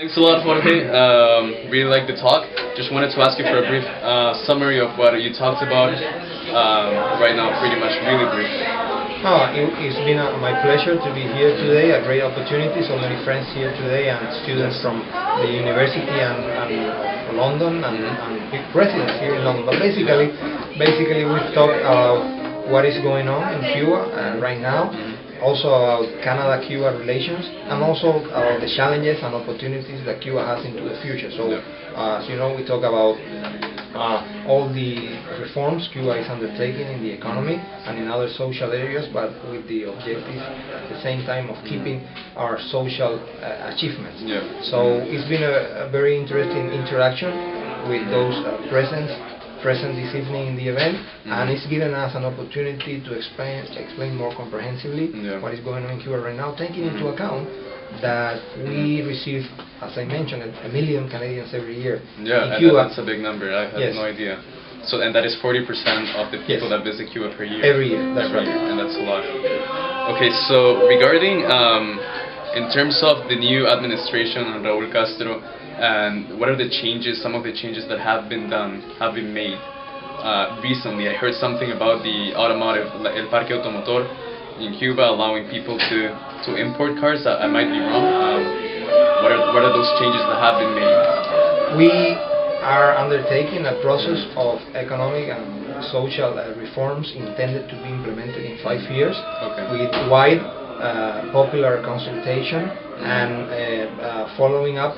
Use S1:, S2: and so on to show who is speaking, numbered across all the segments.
S1: Thanks a lot, Jorge. Really like the talk. Just wanted to ask you for a brief summary of what you talked about right now, pretty much, really brief.
S2: It's been my pleasure to be here today, a great opportunity, so many friends here today and students from the university and London and big residents here in London. But basically we've talked about what is going on in Cuba right now, also about Canada-Cuba relations, and also about the challenges and opportunities that Cuba has into the future. So, as you know, we talk about all the reforms Cuba is undertaking in the economy and in other social areas, but with the objective at the same time of keeping our social achievements. So it's been a very interesting interaction with those present this evening in the event, and it's given us an opportunity to explain more comprehensively what is going on in Cuba right now, taking into account that we receive, as I mentioned, 1 million Canadians every year in Cuba.
S1: That's a big number. I had no idea. So, and that is 40% of the people that visit Cuba per year.
S2: Every year, that's right.
S1: And that's a lot. Okay, so regarding, in terms of the new administration on Raúl Castro, and what are the changes, some of the changes that have been made recently? I heard something about the automotive, el parque automotor in Cuba, allowing people to import cars. I might be wrong. What are those changes that have been made?
S2: We are undertaking a process of economic and social reforms intended to be implemented in 5 years, with wide popular consultation and following up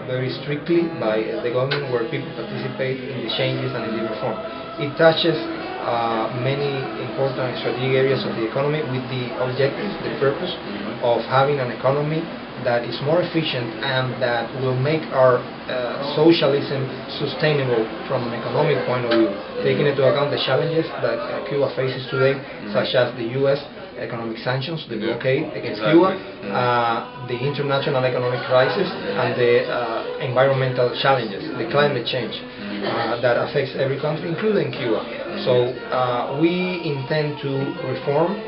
S2: very strictly by the government, where people participate in the changes and in the reform. It touches many important strategic areas of the economy with the objective, the purpose of having an economy that is more efficient and that will make our socialism sustainable from an economic point of view, taking into account the challenges that Cuba faces today, such as the U.S. economic sanctions, the blockade against Cuba, the international economic crisis, and the environmental challenges, the climate change that affects every country, including Cuba. So we intend to reform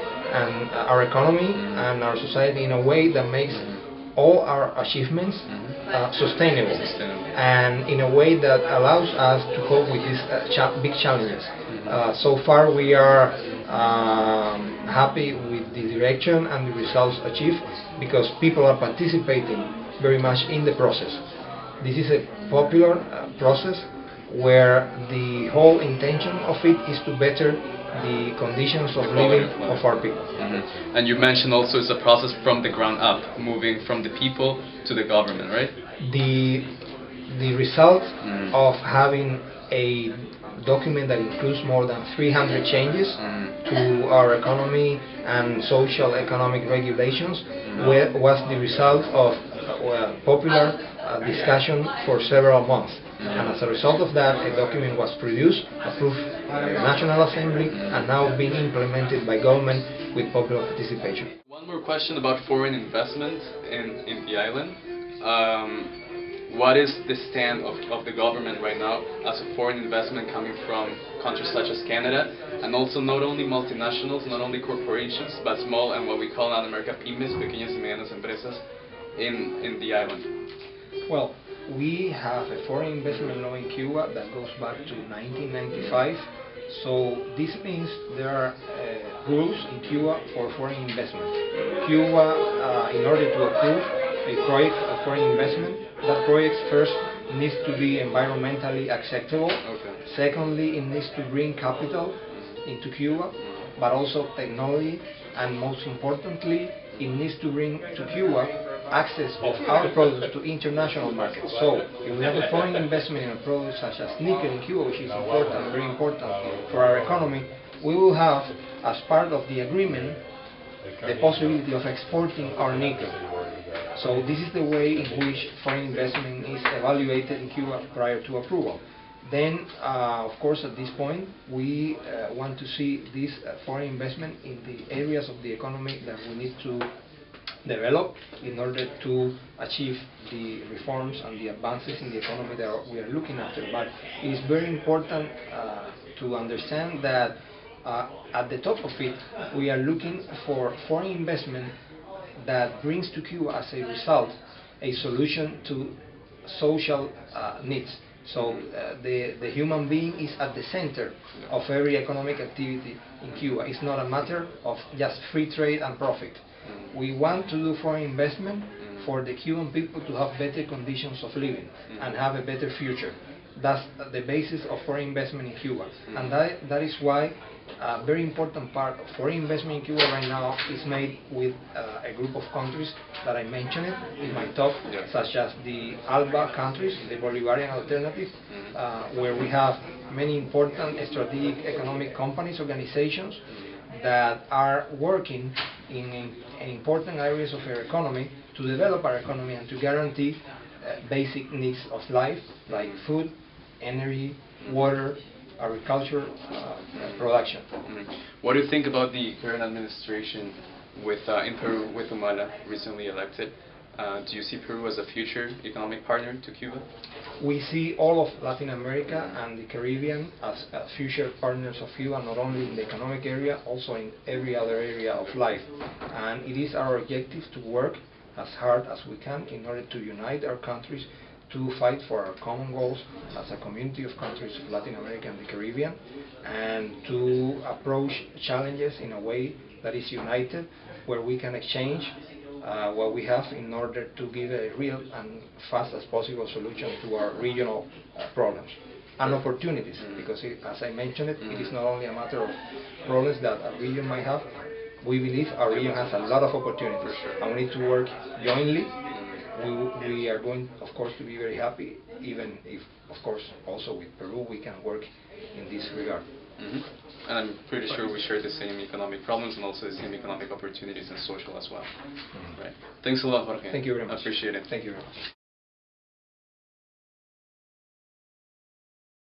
S2: our economy and our society in a way that makes all our achievements sustainable, and in a way that allows us to cope with these big challenges. So far we are happy with the direction and the results achieved, because people are participating very much in the process. This is a popular process where the whole intention of it is to better the conditions of living of our people.
S1: And you mentioned also it's a process from the ground up, moving from the people to the government, right?
S2: The result of having a document that includes more than 300 changes to our economy and social economic regulations was the result of popular discussion for several months. And as a result of that, a document was produced, approved by the National Assembly, and now being implemented by government with popular participation.
S1: One more question about foreign investment in the island. What is the stand of the government right now as a foreign investment coming from countries such as Canada, and also not only multinationals, not only corporations, but small and what we call in America pymes, pequeñas y medianas empresas, in the island?
S2: Well, we have a foreign investment law in Cuba that goes back to 1995. So this means there are rules in Cuba for foreign investment. Cuba, in order to approve a project of foreign investment, that project first needs to be environmentally acceptable. Secondly, it needs to bring capital into Cuba, but also technology, and most importantly, it needs to bring to Cuba access of our products to international markets. So, if we have a foreign investment in a product such as nickel in Cuba, which is important, very important for our economy, we will have, as part of the agreement, the possibility of exporting our nickel. So this is the way in which foreign investment is evaluated in Cuba prior to approval. Then, of course, at this point, we want to see this foreign investment in the areas of the economy that we need to develop in order to achieve the reforms and the advances in the economy that we are looking after. But it is very important to understand that at the top of it, we are looking for foreign investment that brings to Cuba as a result a solution to social needs. So the human being is at the center of every economic activity in Cuba. It's not a matter of just free trade and profit. We want to do foreign investment for the Cuban people to have better conditions of living and have a better future. That's the basis of foreign investment in Cuba. And that is why a very important part of foreign investment in Cuba right now is made with a group of countries that I mentioned in my talk, such as the ALBA countries, the Bolivarian alternative, where we have many important strategic economic companies, organizations that are working in important areas of our economy to develop our economy and to guarantee basic needs of life like food, energy, water, agriculture, production.
S1: What do you think about the current administration in Peru with Humala recently elected? Do you see Peru as a future economic partner to Cuba?
S2: We see all of Latin America and the Caribbean as future partners of Cuba, not only in the economic area, also in every other area of life. And it is our objective to work as hard as we can in order to unite our countries to fight for our common goals as a community of countries of Latin America and the Caribbean, and to approach challenges in a way that is united, where we can exchange what we have in order to give a real and fast as possible solution to our regional problems and opportunities, because as I mentioned it is not only a matter of problems that a region might have. We believe our region has a lot of opportunities, and we need to work jointly. We are going, of course, to be very happy, even if, of course, also with Peru we can work in this regard.
S1: And I'm pretty sure we share the same economic problems and also the same economic opportunities and social as well. Right. Thanks a lot, Jorge.
S2: Thank you very much.
S1: I appreciate it.
S2: Thank you very much.